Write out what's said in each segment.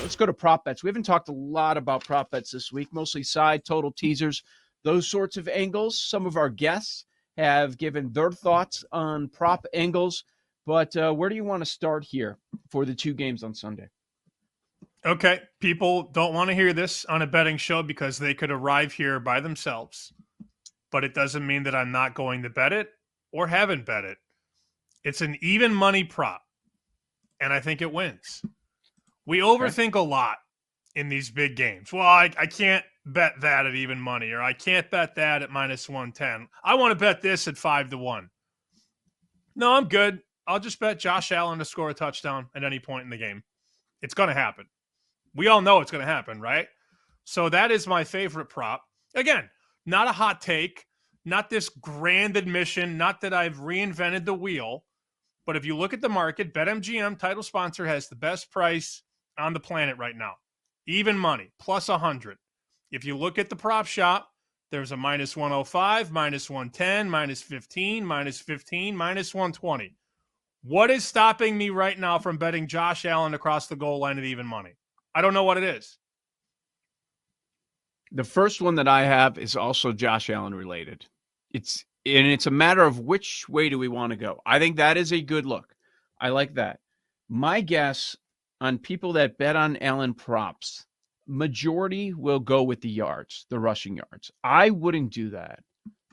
let's go to prop bets. We haven't talked a lot about prop bets this week, mostly side, total teasers, those sorts of angles. Some of our guests have given their thoughts on prop angles, but where do you want to start here for the two games on Sunday? Okay, people don't want to hear this on a betting show because they could arrive here by themselves, but it doesn't mean that I'm not going to bet it or haven't bet it. It's an even money prop, and I think it wins. We overthink a lot in these big games. Well, I can't bet that at even money, or I can't bet that at minus 110. I want to bet this at 5-1. No, I'm good. I'll just bet Josh Allen to score a touchdown at any point in the game. It's going to happen. We all know it's going to happen, right? So that is my favorite prop. Again, not a hot take, not this grand admission, not that I've reinvented the wheel, but if you look at the market, BetMGM, title sponsor, has the best price on the planet right now. Even money, plus 100. If you look at the prop shop, there's a minus 105, minus 110, minus 15, minus 15, minus 120. What is stopping me right now from betting Josh Allen across the goal line at even money? I don't know what it is. The first one that I have is also Josh Allen related. It's a matter of which way do we want to go. I think that is a good look. I like that. My guess on people that bet on Allen props, majority will go with the yards, the rushing yards. I wouldn't do that,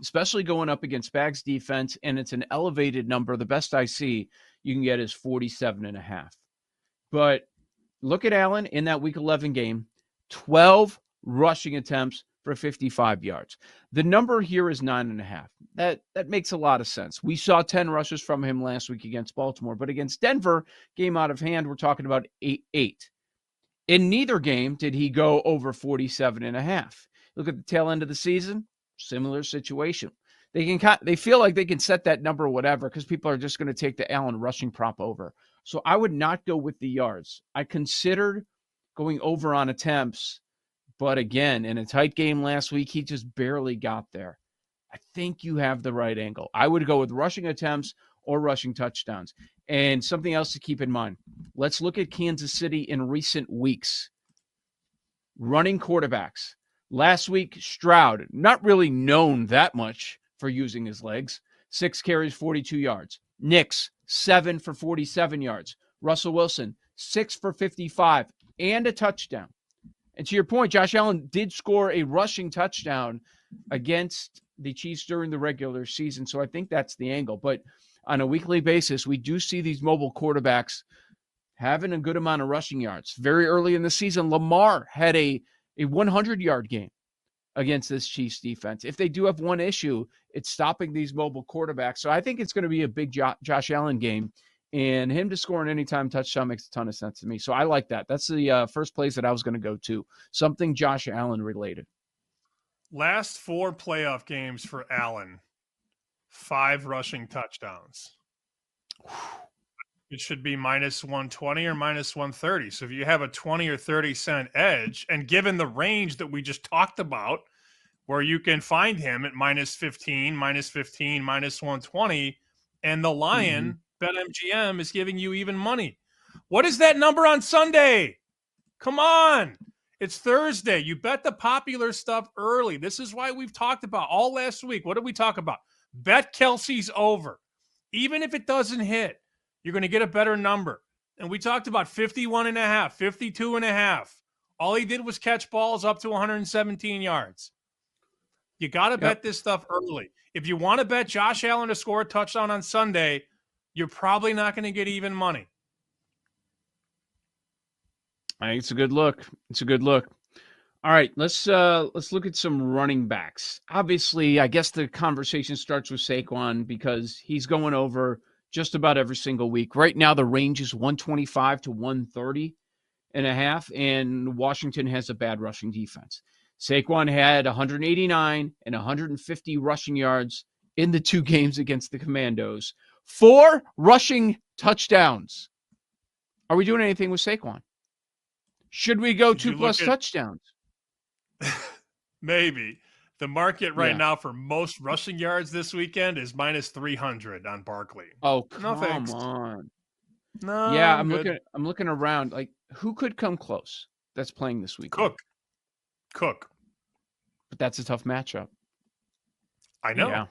especially going up against Spags defense, and it's an elevated number. The best I see you can get is 47.5. But look at Allen in that Week 11 game, 12 rushing attempts for 55 yards. The number here is 9.5. That makes a lot of sense. We saw 10 rushes from him last week against Baltimore, but against Denver, game out of hand, we're talking about 8. In neither game did he go over 47.5. Look at the tail end of the season, similar situation. They feel like they can set that number whatever because people are just going to take the Allen rushing prop over. So I would not go with the yards. I considered going over on attempts, but again, in a tight game last week, he just barely got there. I think you have the right angle. I would go with rushing attempts or rushing touchdowns. And something else to keep in mind. Let's look at Kansas City in recent weeks. Running quarterbacks. Last week, Stroud, not really known that much for using his legs. 6 carries, 42 yards. Nix, 7 for 47 yards. Russell Wilson, 6 for 55 and a touchdown. And to your point, Josh Allen did score a rushing touchdown against the Chiefs during the regular season. So I think that's the angle. But on a weekly basis, we do see these mobile quarterbacks having a good amount of rushing yards. Very early in the season, Lamar had a 100-yard game against this Chiefs defense. If they do have one issue, it's stopping these mobile quarterbacks. So I think it's going to be a big Josh Allen game. And him to score an anytime touchdown makes a ton of sense to me. So I like that. That's the first place that I was going to go to. Something Josh Allen related. Last 4 playoff games for Allen, 5 rushing touchdowns. It should be minus 120 or minus 130. So if you have a 20 or 30 cent edge, and given the range that we just talked about, where you can find him at minus 15, minus 120, and the Lion, BetMGM, is giving you even money. What is that number on Sunday? Come on. It's Thursday. You bet the popular stuff early. This is why we've talked about all last week. What did we talk about? Bet Kelsey's over. Even if it doesn't hit, you're going to get a better number. And we talked about 51.5, 52.5. All he did was catch balls up to 117 yards. You got to bet this stuff early. If you want to bet Josh Allen to score a touchdown on Sunday, you're probably not going to get even money. I think it's a good look. It's a good look. All right, let's look at some running backs. Obviously, I guess the conversation starts with Saquon because he's going over just about every single week. Right now, the range is 125 to 130.5, and Washington has a bad rushing defense. Saquon had 189 and 150 rushing yards in the 2 games against the Commandos. 4 rushing touchdowns. Are we doing anything with Saquon? Should we go 2+ touchdowns? Maybe. The market right now for most rushing yards this weekend is minus 300 on Barkley. Oh, come on. No, Yeah, I'm good. I'm looking around. Like, who could come close that's playing this weekend? Cook. But that's a tough matchup. I Yeah. know.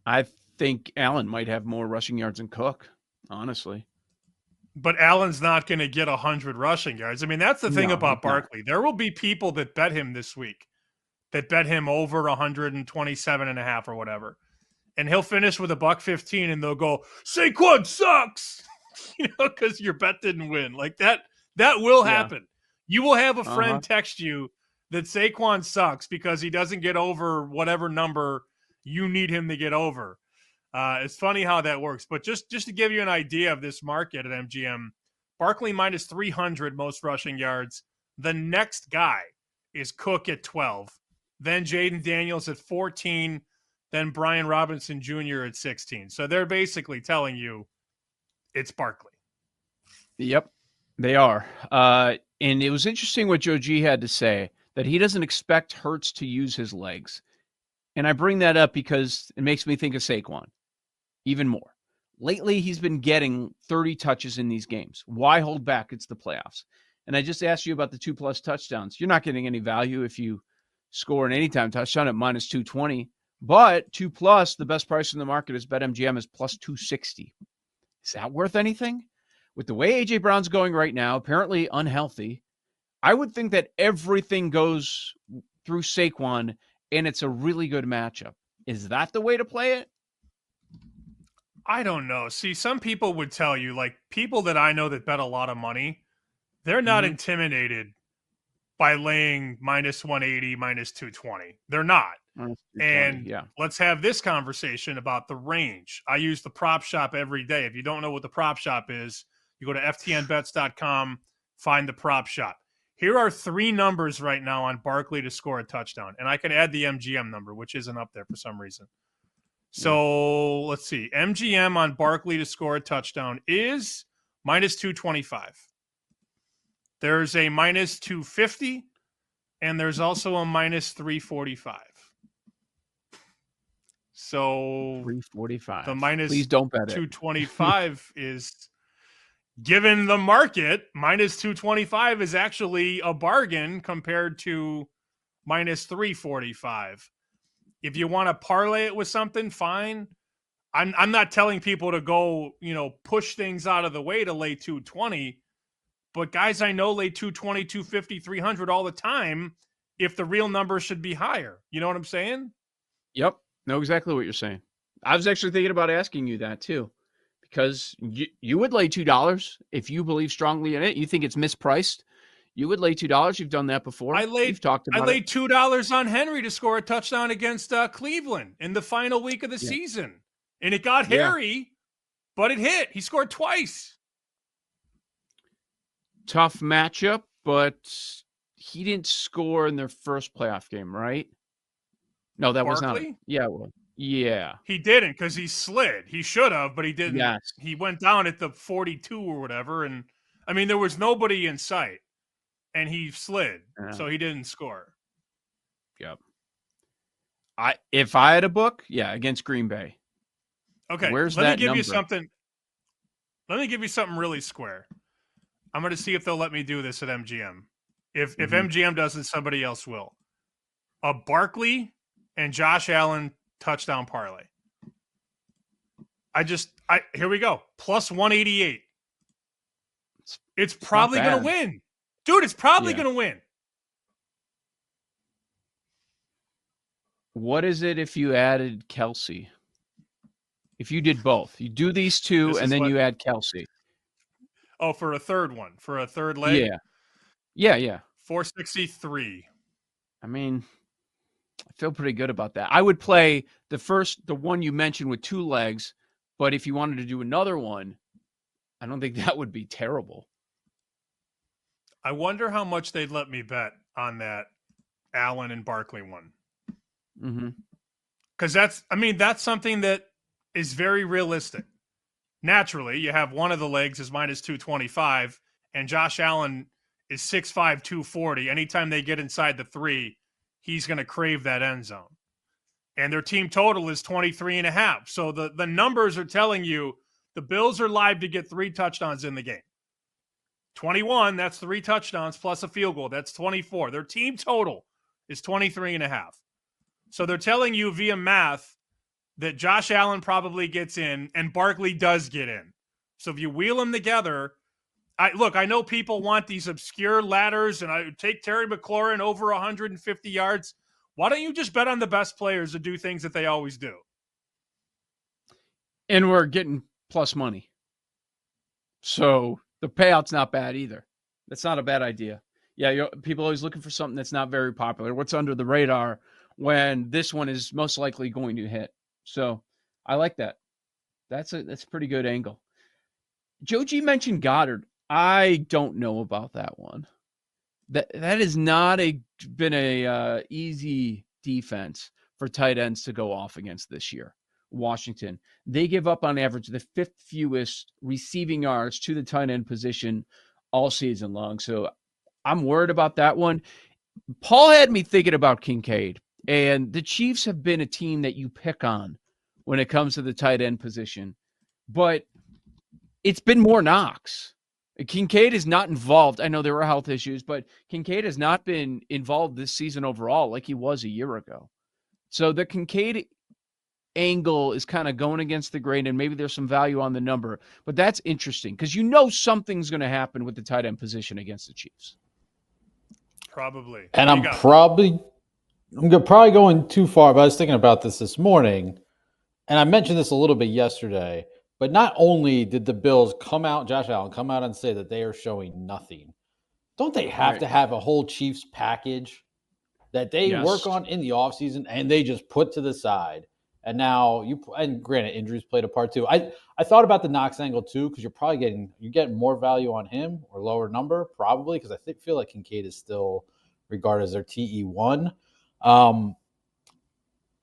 I think Allen might have more rushing yards than Cook, honestly. But Allen's not going to get 100 rushing yards. I mean, that's the thing No, about he's not. Barkley. There will be people that bet him this week, that bet him over 127 and a half or whatever. And he'll finish with a $1.15 and they'll go, Saquon sucks, because your bet didn't win. Like that will Yeah. happen. You will have a Uh-huh. friend text you that Saquon sucks because he doesn't get over whatever number you need him to get over. It's funny how that works. But just to give you an idea of this market at MGM, Barkley minus 300 most rushing yards. The next guy is Cook at 12. Then Jaden Daniels at 14. Then Brian Robinson Jr. at 16. So they're basically telling you it's Barkley. Yep, they are. And it was interesting what Joe G had to say, that he doesn't expect Hurts to use his legs. And I bring that up because it makes me think of Saquon even more. Lately, he's been getting 30 touches in these games. Why hold back? It's the playoffs. And I just asked you about the 2+ touchdowns. You're not getting any value if you score an anytime touchdown at minus 220. But 2+, the best price in the market is BetMGM is plus 260. Is that worth anything? With the way A.J. Brown's going right now, apparently unhealthy, I would think that everything goes through Saquon, and it's a really good matchup. Is that the way to play it? I don't know. See, some people would tell you, like people that I know that bet a lot of money, they're not Mm-hmm. intimidated by laying minus 180, minus 220. They're not. And Yeah. let's have this conversation about the range. I use the prop shop every day. If you don't know what the prop shop is, you go to ftnbets.com, find the prop shop. Here are 3 numbers right now on Barkley to score a touchdown. And I can add the MGM number, which isn't up there for some reason. So let's see. MGM on Barkley to score a touchdown is minus 225. There's a minus 250, and there's also a minus 345. So 345. the minus Please don't bet it. 225 is, given the market, minus 225 is actually a bargain compared to minus 345. If you want to parlay it with something, fine. I'm not telling people to go, push things out of the way to lay 220, but guys I know lay 220, 250, 300 all the time if the real number should be higher. You know what I'm saying? Yep. Know exactly what you're saying. I was actually thinking about asking you that too, because you would lay $2 if you believe strongly in it. You think it's mispriced. You would lay $2. You've done that before. We've talked about it. I laid $2 on Henry to score a touchdown against Cleveland in the final week of the season. And it got hairy, but it hit. He scored twice. Tough matchup, but he didn't score in their first playoff game, right? No, that was not it. Yeah, it was. Yeah. He didn't because he slid. He should have, but he didn't. Yes. He went down at the 42 or whatever. And I mean, there was nobody in sight. And he slid. So he didn't score. Yep. If I had a book, against Green Bay. Okay. Where's let that me give number? you something. Let me give you something really square. I'm going to see if they'll let me do this at MGM. If MGM doesn't, somebody else will. A Barkley and Josh Allen touchdown parlay. Here we go. Plus 188. It's probably going to win. Dude, it's probably going to win. What is it if you added Kelsey? If you did both, you do these two and then you add Kelsey. Oh, for a third one, for a third leg? Yeah. 463. I mean, I feel pretty good about that. I would play the one you mentioned with 2 legs, but if you wanted to do another one, I don't think that would be terrible. I wonder how much they'd let me bet on that Allen and Barkley one. Mm-hmm. Because that's something that is very realistic. Naturally, you have one of the legs is minus 225, and Josh Allen is 6'5", 240. Anytime they get inside the 3, he's going to crave that end zone. And their team total is 23.5. So the numbers are telling you The Bills are live to get 3 touchdowns in the game. 21, that's 3 touchdowns plus a field goal. That's 24. Their team total is 23.5. So they're telling you via math that Josh Allen probably gets in and Barkley does get in. So if you wheel them together, I know people want these obscure ladders, and I take Terry McLaurin over 150 yards. Why don't you just bet on the best players to do things that they always do? And we're getting plus money. So the payout's not bad either. That's not a bad idea. Yeah, people are always looking for something that's not very popular. What's under the radar when this one is most likely going to hit. So I like that. That's a pretty good angle. Joe G mentioned Goddard. I don't know about that one. That has not been a easy defense for tight ends to go off against this year. Washington, they give up on average the 5th fewest receiving yards to the tight end position all season long. So I'm worried about that one. Paul had me thinking about Kincaid, and the Chiefs have been a team that you pick on when it comes to the tight end position, but it's been more knocks. Kincaid is not involved. I know there were health issues, but Kincaid has not been involved this season overall like he was a year ago. So the Kincaid angle is kind of going against the grain, and maybe there's some value on the number, but that's interesting because something's going to happen with the tight end position against the Chiefs. Probably. And I'm probably going too far, but I was thinking about this morning, and I mentioned this a little bit yesterday. But not only did the Bills Josh Allen come out and say that they are showing nothing, don't they have to have a whole Chiefs package that they work on in the offseason and they just put to the side? And now and granted, injuries played a part too. I thought about the Knox angle too, because you're getting more value on him or lower number, probably, because I feel like Kincaid is still regarded as their TE1.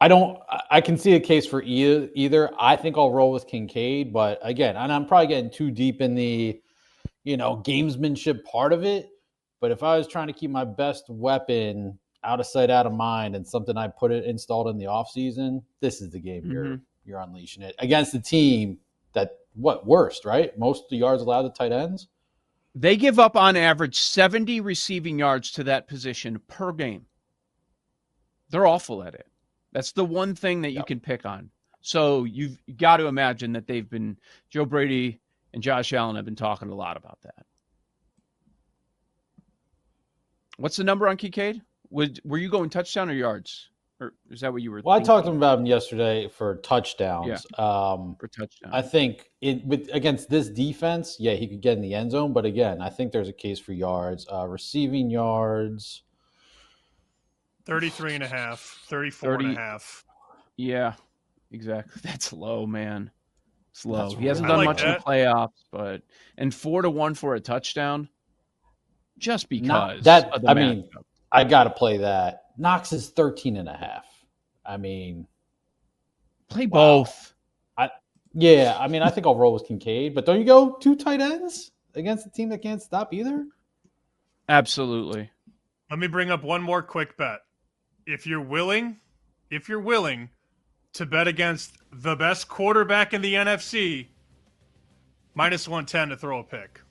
I can see a case for either. I think I'll roll with Kincaid, but again, and I'm probably getting too deep in the, gamesmanship part of it. But if I was trying to keep my best weapon out of sight, out of mind, and something I installed in the offseason, this is the game you're unleashing it against the team that worst, right? Most of the yards allowed to tight ends. They give up on average 70 receiving yards to that position per game. They're awful at it. That's the one thing that you can pick on. So you've got to imagine that Joe Brady and Josh Allen have been talking a lot about that. What's the number on Kincaid? Were you going touchdown or yards? Or is that what you were thinking? I talked to him about him yesterday for touchdowns. Yeah, for touchdowns. I think against this defense, he could get in the end zone. But again, I think there's a case for yards. Receiving yards. 33.5, 34.5. Yeah, exactly. That's low, man. It's low. He hasn't I done like much that. in playoffs, but 4-1 for a touchdown. Just because. I got to play that. Knox is 13.5. I mean, play both. I think I'll roll with Kincaid, but don't you go 2 tight ends against a team that can't stop either? Absolutely. Let me bring up one more quick bet. If you're willing to bet against the best quarterback in the NFC, -110 to throw a pick.